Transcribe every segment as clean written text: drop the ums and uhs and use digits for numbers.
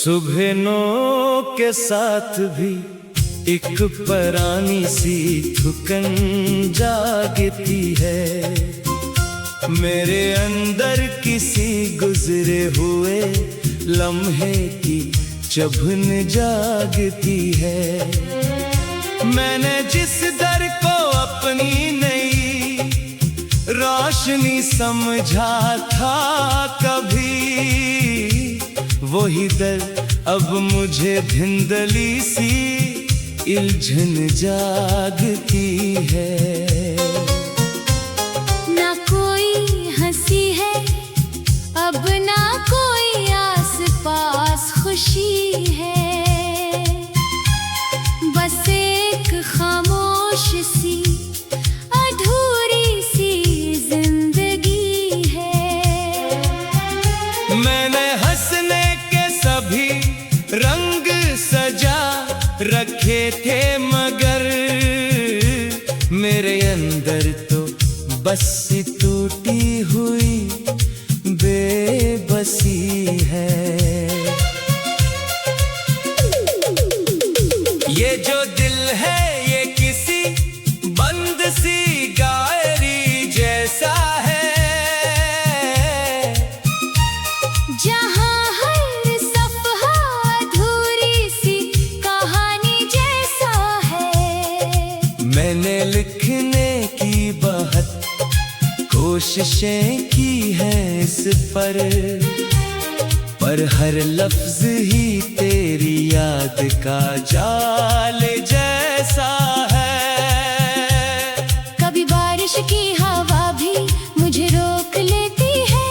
सुबह नौ के साथ भी एक परानी सी थुकन जागती है। मेरे अंदर किसी गुजरे हुए लम्हे की चुभन जागती है। मैंने जिस दर को अपनी नई रोशनी समझा था कभी, वही दर अब मुझे धिंदली सी इल्झन जागती है। ना कोई हंसी है अब, ना कोई आस पास खुशी है। बस एक खामोश सी अधूरी सी जिंदगी है। मैंने हंसने के सभी रंग सजा रखे थे, मगर मेरे अंदर तो बस टूटी हुई बेबसी है। ये जो दिल है ये किसी बंद सी गायरी जैसा है, जहाँ हर सफ़हा अधूरी सी कहानी जैसा है। मैंने लिखने की बहुत कोशिशें की हैं इस पर हर लफ्ज ही तेरी याद का जाल जैसा है। कभी बारिश की हवा भी मुझे रोक लेती है,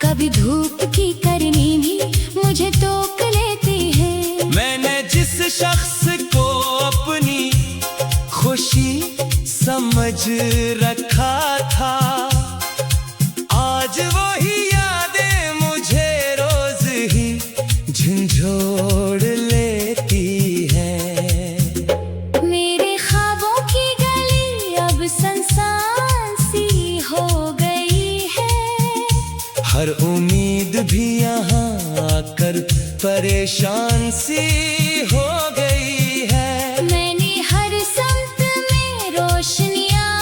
कभी धूप की करनी भी मुझे टोक लेती है। मैंने जिस शख्स को अपनी खुशी समझ रखा था, आज वही यादें मुझे रोज ही झंझोड़ लेती है। मेरे ख्वाबों की गली अब सुनसान सी हो गई है। हर उम्मीद भी यहाँ आकर परेशान सी हो गई है। मैंने हर समत में रोशनियाँ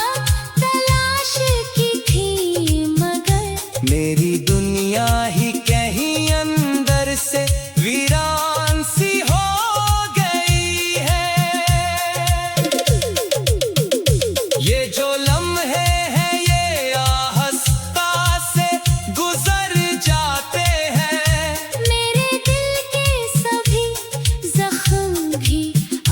तलाश की थी, मगर मेरी दुनिया ही कहीं अंदर से वीरान सी हो गई है। ये जो लम्हे हैं ये आहिस्ता से गुजर जाते हैं। मेरे दिल के सभी जख्म भी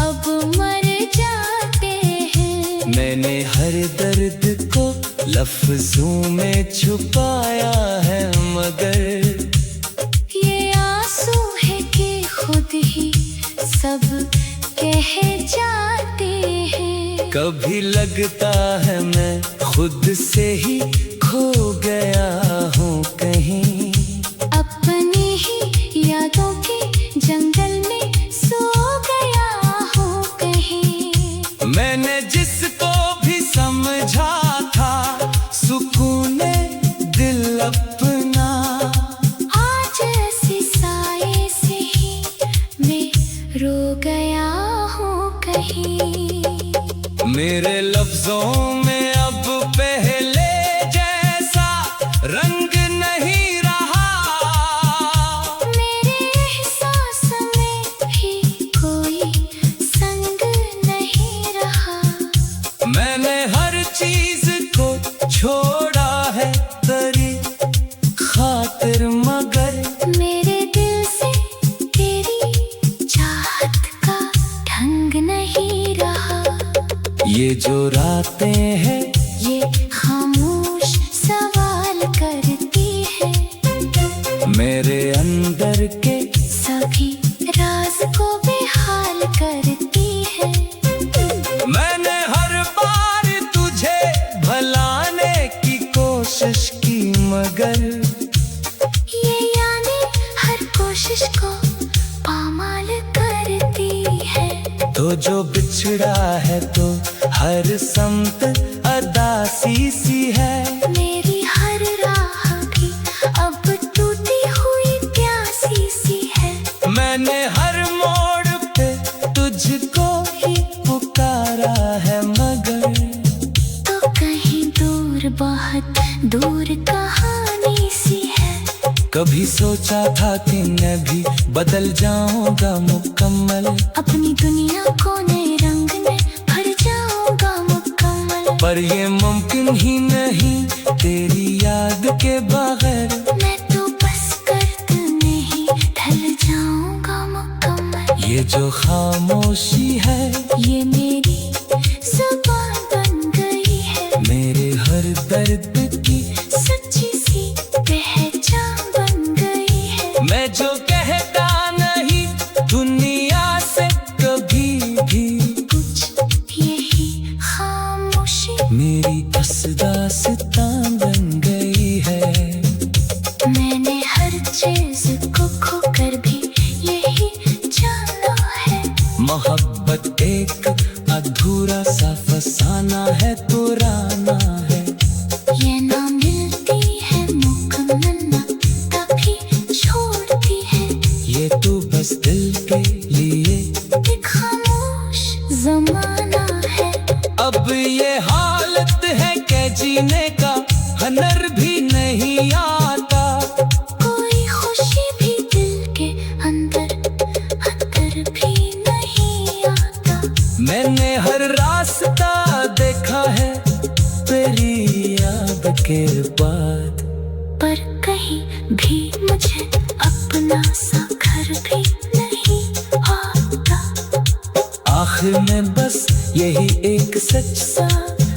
अब मर जाते हैं। मैंने हर दर्द को लफ्जों में छुपाया है, मगर ये आंसू है कि खुद ही सब कह जाते हैं। कभी लगता है मैं खुद से ही खो गया हूँ कहीं। अपनी ही यादों के जंगल में सो गया हूँ कहीं। मैंने जिसको भी समझा था सुकून दिल अपना, आज ऐसे साए से ही मैं रो गया हूँ कहीं। मेरे लफ्जों में अब पहले जैसा रंग नहीं रहा। मेरे एहसास में भी कोई संग नहीं रहा। मैंने हर चीज को छोड़ा है तेरी खातिर, मगर मेरे दिल से तेरी चाहत का ढंग नहीं रहा। ये जो रातें हैं ये खामोश सवाल करती है, मेरे अंदर के सभी राज को बेहाल करती है। मैंने हर बार तुझे भलाने की कोशिश की, मगर ये यादें हर कोशिश को पामाल करती है। तो जो बिछड़ा है तो हर समत अदासी सी है। मेरी हर राह भी अब टूटी हुई प्यासी सी है। मैं कभी सोचा था कि मैं भी बदल जाऊंगा मुकम्मल, अपनी दुनिया को नए रंग में भर जाऊंगा मुकम्मल। पर ये मुमकिन ही नहीं तेरी याद के बगैर, मैं तो बस गर्द में ही ढल जाऊंगा मुकम्मल। ये जो खामोशी है ये मेरी जुबान बन गई है, मेरे हर दर्द की सच्ची सी पहचान बन गई है। मैं जो कहता नहीं दुनिया से कभी भी, कुछ यही खामोशी मेरी दास्तां बन गई है। मैंने हर चीज को खोकर भी यही जाना है, मोहब्बत एक अधूरा सा फसाना है, पुराना है। ये ना मिलती है मुकम्मल ना कभी छोड़ती है, ये तो बस दिल के लिए एक खामोश जमाना है। अब ये हालत है कि जीने का हुनर भी नहीं आता, कोई खुशी भी दिल के अंदर अंदर भी नहीं आता। मैंने हर रास्ता देखा है तेरी याद के बाद, पर कहीं भी मुझे अपना सा घर भी नहीं आता। आखिर में बस यही एक सच सा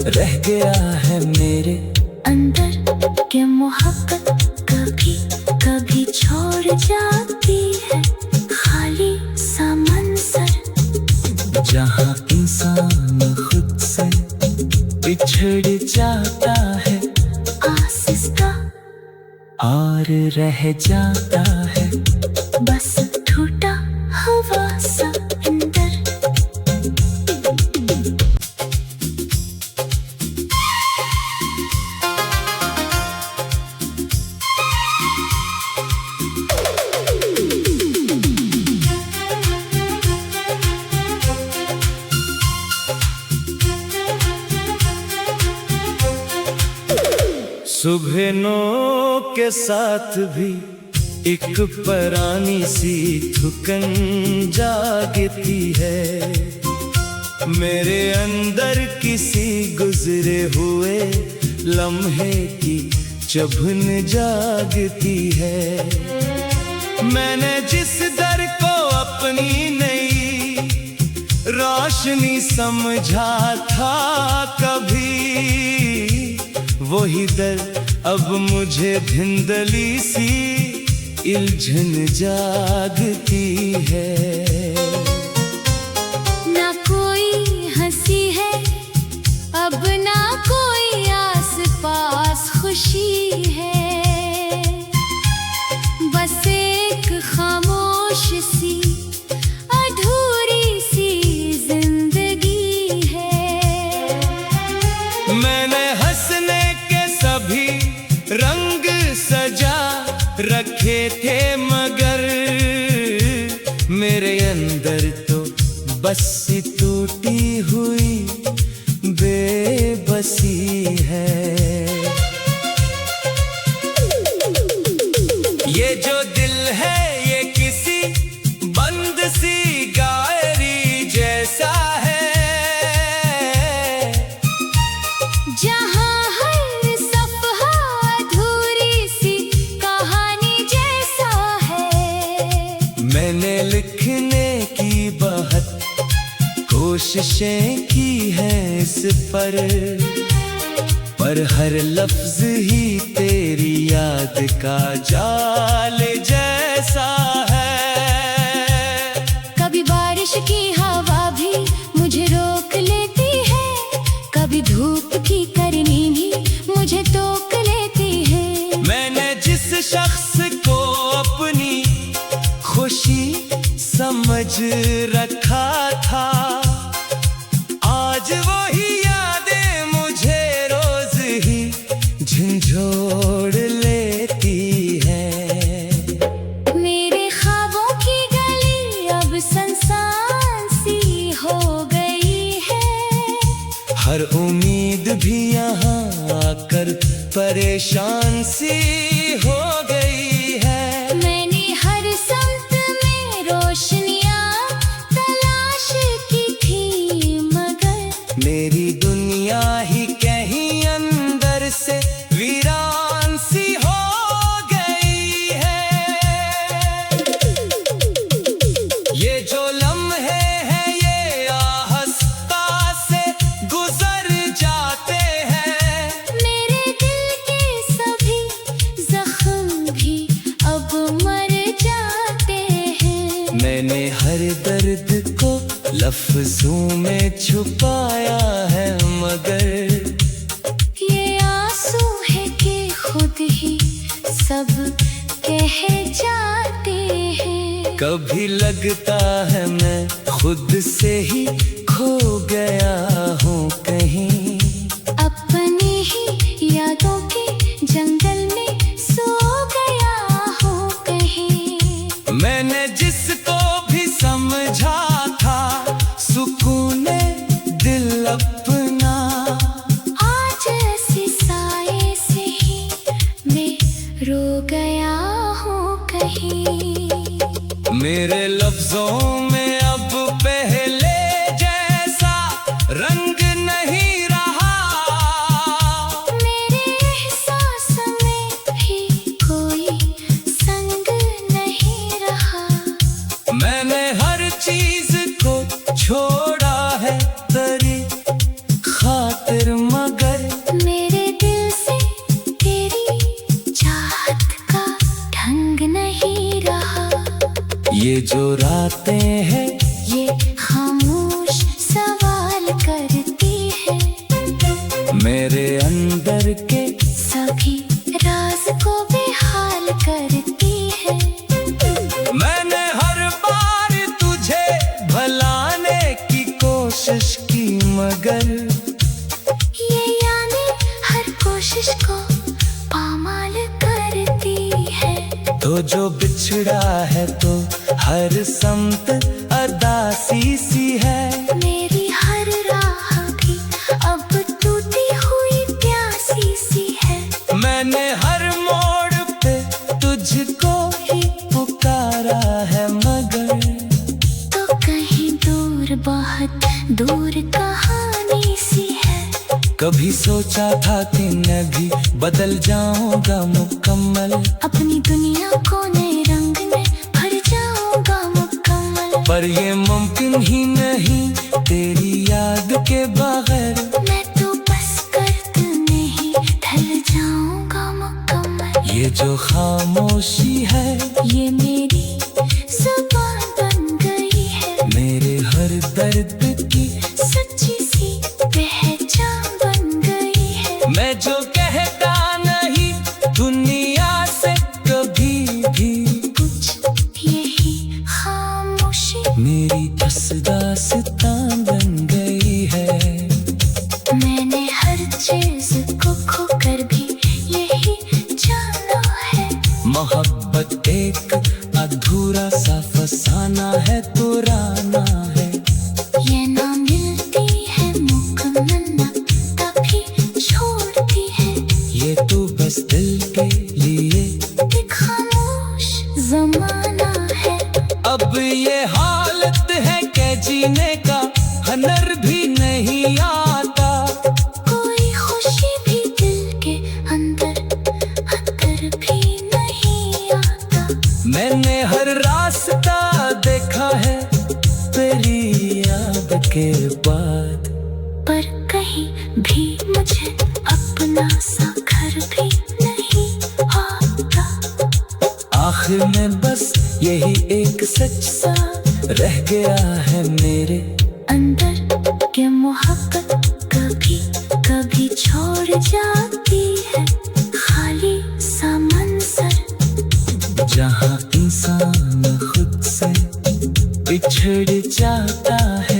रह गया है मेरे अंदर के मोहब्बत कभी कभी छोड़ जाती है, खाली सा मंजर जहाँ इंसान खुद से बिछड़ जाता है आसिस्ता और रह जाता है बस टूटा हवा सा अंदर। सुबह नौ के साथ भी एक परानी सी थुकन जागती है, मेरे अंदर किसी गुजरे हुए लम्हे की चुभन जागती है। मैंने जिस दर को अपनी नई रोशनी समझा था कभी, वही दर अब मुझे धिंदली सी इल्झन जागती है। ना कोई हंसी है अब ना कोई आस पास खुशी है, बस एक खामोश सी अधूरी सी जिंदगी है। मैंने हंसने के सभी रंग सजा रखे थे मगर मेरे अंदर तो बस टूटी हुई बेबसी है। ये जो दिल है ये किसी बंद सी गायरी जैसा है, जहाँ हर सफ़हा अधूरी सी कहानी जैसा है। मैंने लिखने की बहुत कोशिशें की हैं इस पर हर लफ्ज ही तेरी याद का जाल जैसा है। कभी बारिश की हवा भी मुझे रोक लेती है, कभी धूप की करनी भी मुझे टोक लेती है। मैंने जिस शख्स को अपनी खुशी समझ रखा था, आज वही यादें मुझे रोज ही झंझोड़ लेती है। मेरे ख्वाबों की गली अब सुनसान सी हो गई है, हर उम्मीद भी यहाँ आकर परेशान सी हो गई है। मैंने हर दर्द को लफ्जों में छुपाया है, मगर ये आंसू है कि खुद ही सब कह जाते हैं। कभी लगता है मैं खुद से ही खो गया हूँ कहीं, अपनी ही यादों के जंगल में सो गया हूँ कहीं। मैंने जिसको भी समझा था सुकूने दिल अपना, आज ऐसे साए से ही मैं रो गया हूँ कहीं। मेरे लफ्जों में अब पहले जैसा रंग नहीं रहा, मेरे एहसास में भी कोई संग नहीं रहा। मैंने हर चीज को छोड़ा है तेरी खातिर, मगर मेरे दिल से तेरी चाहत का ढंग नहीं रहा। ये जो रातें हैं ये खामोश सवाल करती है, मेरे अंदर के सभी राज को बेहाल करती है। मैंने हर बार तुझे भुलाने की कोशिश की, मगर ये यानी हर कोशिश को पामाल करती है। तो जो बिछड़ा है तो हर समत अदासी सी है, मेरी हर राह भी अब टूटी हुई प्यासी सी है। मैंने हर मोड़ पे तुझको ही पुकारा है, मगर तो कहीं दूर बहुत दूर कहानी सी है। कभी सोचा था कि मैं भी बदल जाऊंगा मुकम्मल, अपनी दुनिया को नए रंग में भर जाऊंगा मुकम्मल, पर ये मुमकिन ही नहीं तेरी याद के बगैर। मैं तो बस कर्द में ही ढल जाऊंगा मुकम्मल। ये जो खामोशी है ये मेरी जुबान बन गई है, मेरे हर दर्द की सच्ची सी पहचान बन गई है। मैं जो कहता नहीं दुनिया से कभी भी, कुछ यही खामोशी मेरी दास्तां बन गई है। मैंने हर चीज को खोकर भी यही जाना है। मोहब्बत एक अधूरा सा फसाना है, पुराना है। ये ना मिलती है मुकम्मल ना कभी छोड़ती है, ये तो बस दिल के लिए एक खामोश जमाना है। अब ये हालत है कि जीने का हनर भी नहीं आता, कोई खुशी भी दिल के अंदर अंदर भी नहीं आता। मैंने हर रास्ता देखा है तेरी याद के बाद, पर कहीं भी मुझे अपना सा घर भी नहीं आता। आखिर में बस यही एक सच सा रह गया है मेरे अंदर के मोहब्बत कभी कभी छोड़ जाती है, खाली सा मंजर जहाँ इंसान खुद से बिछड़ जाता है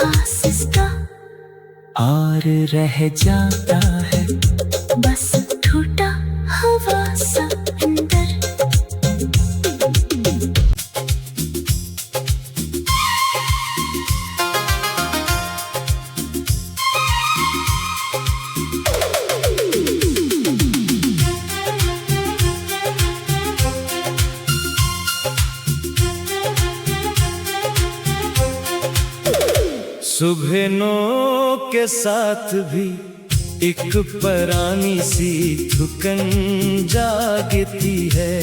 आसिस्ता और रह जाता है। बस टूटा हवा सा अंदर। सुबह नौ के साथ भी एक परानी सी थुकन जागती है,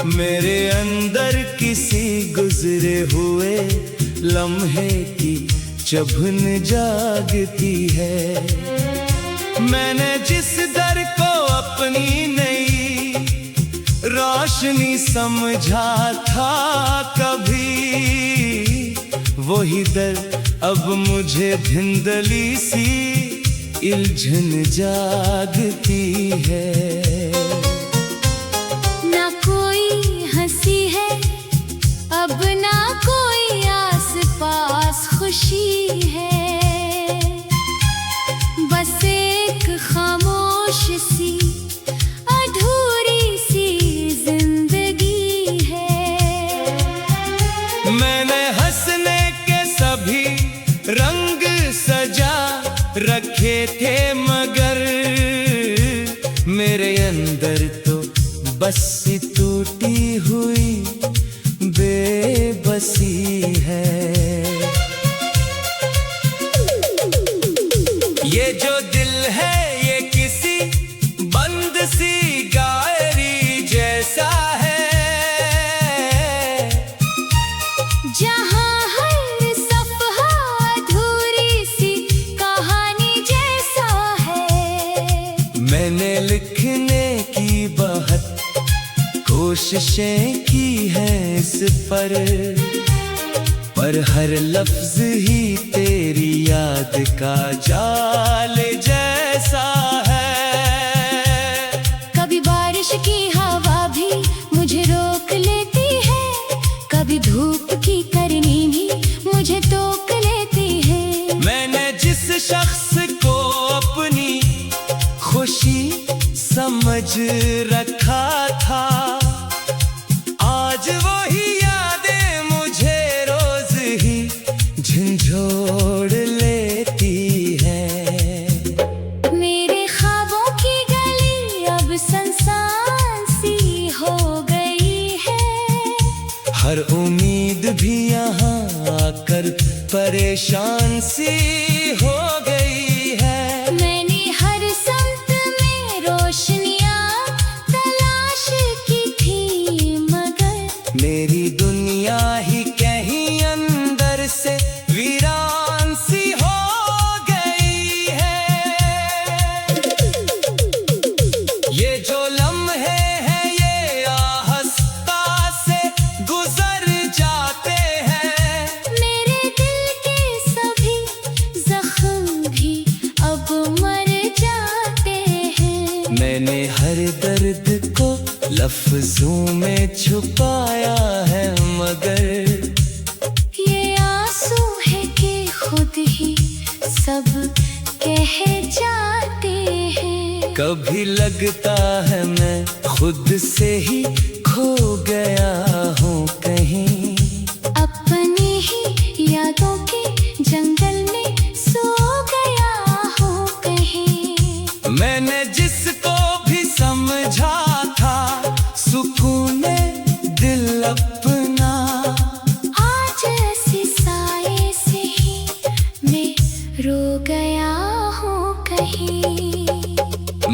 मेरे अंदर किसी गुजरे हुए लम्हे की चुभन जागती है। मैंने जिस दर को अपनी नई राह चाशनी समझा था कभी, वही दर अब मुझे धिंदली सी इल्झन जागती है। ना कोई हंसी है अब, ना कोई आस पास खुशी है, बस एक खामोश सी अधूरी सी जिंदगी है। मैंने हंसने के सभी रंग सजा रखे थे, मगर मेरे अंदर तो बस टूटी हुई बेबसी है। ये जो दिल है ये किसी बंद सी गायरी जैसा है, जहाँ हर सफ़हा अधूरी सी कहानी जैसा है। मैंने लिखने की बहुत कोशिशें की हैं इस पर हर लफ्ज ही तेरी याद का जाल जैसा है। कभी बारिश की हवा भी मुझे रोक लेती है, कभी धूप की करनी भी मुझे टोक लेती है। मैंने जिस शख्स को अपनी खुशी समझ रखा था, आज वही यादें मुझे रोज ही झंझोड़ लेती है। मेरे ख्वाबों की गली अब सुनसान सी हो गई है, हर उम्मीद भी यहाँ आकर परेशान सी हो गई है। मैंने हर समत में रोशनियाँ तलाश की थी, मगर मेरी दुनिया ही कहीं अंदर से वीरान सी हो गई है। ये जो लम्हे हैं ये आहिस्ता से गुजर जाते हैं, मेरे दिल के सभी जख्म भी अब मर जाते हैं। मैंने हर दर्द को लफ्जों में छुपाया है, मगर ये आंसू है कि खुद ही सब कह जाते हैं। कभी लगता है मैं खुद से ही खो गया हूँ कहीं, अपनी ही यादों के जंगल में सो गया हूँ कहीं। मैंने जिसको भी समझा था सुकून दिल अपना, आज ऐसे साए से ही मैं रो गया हूँ कहीं।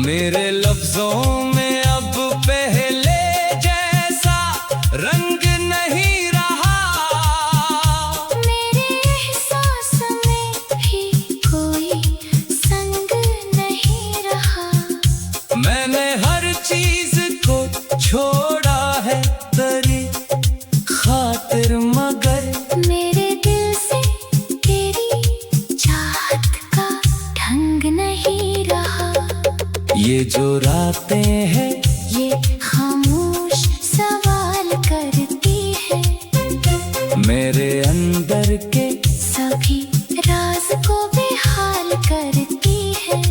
मेरे लफ्जों में अब पहले जैसा रंग नहीं रहा, मेरे एहसास में भी कोई संग नहीं रहा। मैंने हर चीज को छोड़ा है तेरी खातिर, मगर मेरे दिल से तेरी चाहत का ढंग नहीं रहा। ये जो रातें हैं ये खामोश सवाल करती है, मेरे अंदर के सभी राज को बेहाल करती है।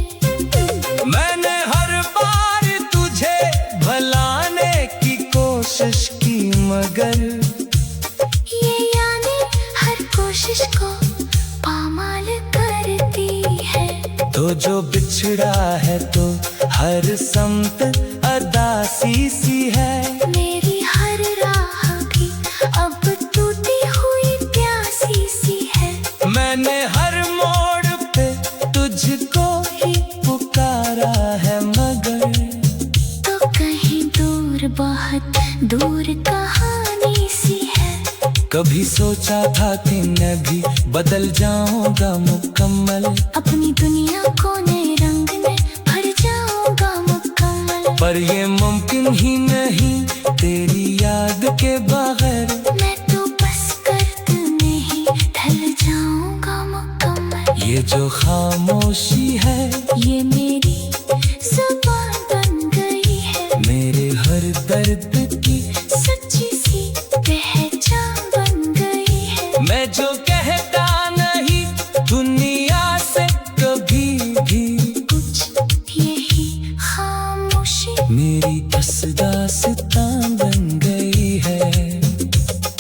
मैंने हर बार तुझे भलाने की कोशिश की, मगर ये यादें हर कोशिश को पामाल करती है। तो जो बिछड़ा है तो हर समत अदासी सी है, मेरी हर राह भी अब टूटी हुई प्यासी सी है। मैंने हर मोड़ पे तुझको ही पुकारा है, मगर तो कहीं दूर बहुत दूर कहानी सी है। कभी सोचा था कि मैं भी बदल जाऊंगा मुकम्मल, अपनी दुनिया को नए रंग में भर जाऊंगा मुकम्मल। पर ये मुमकिन ही नहीं तेरी याद के बगैर मैं तो बस कर्द में ही ढल जाऊंगा मुकम्मल। ये जो खामोशी है ये मेरी जुबान बन गई है, मेरे हर दर्द की सच्ची सी पहचान बन गई है। मैं जो कहता नहीं दुनिया से कभी भी, कुछ यही खामोशी मेरी दास्तां बन गई है।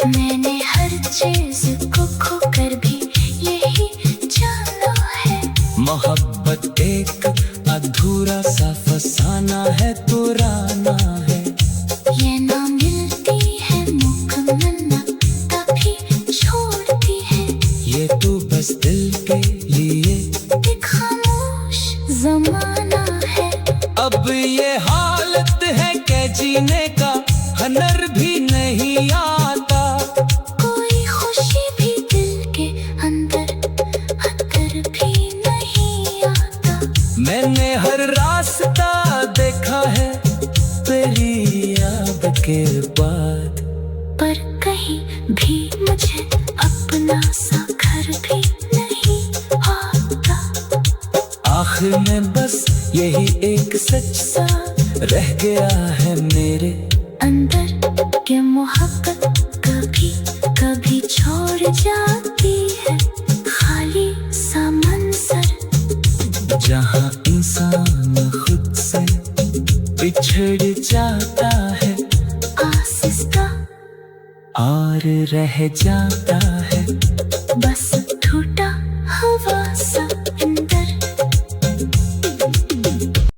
मैंने हर चीज को खोकर भी यही जाना है। मोहब्बत एक अधूरा सा फसाना है, पुराना है। ये ना मिलती है मुकम्मल ना तभी छोड़ती है। ये तो बस दिल के लिए एक खामोश जमाना है। अब ये हालत है कि जीने का हनर भी नहीं आता। कोई खुशी भी दिल के अंदर अतर भी नहीं आता। मैंने हर रास्ता देखा है तेरी याद के बाद, पर कहीं भी मुझे अपना सा घर भी नहीं आता। आखिर में बस यही एक सच सा रह गया है मेरे अंदर के मोहब्बत कभी कभी छोड़ जाती है। खाली सा मंजर जहाँ इंसान खुद से बिछड़ जाता है आसिस्ता और रह जाता है।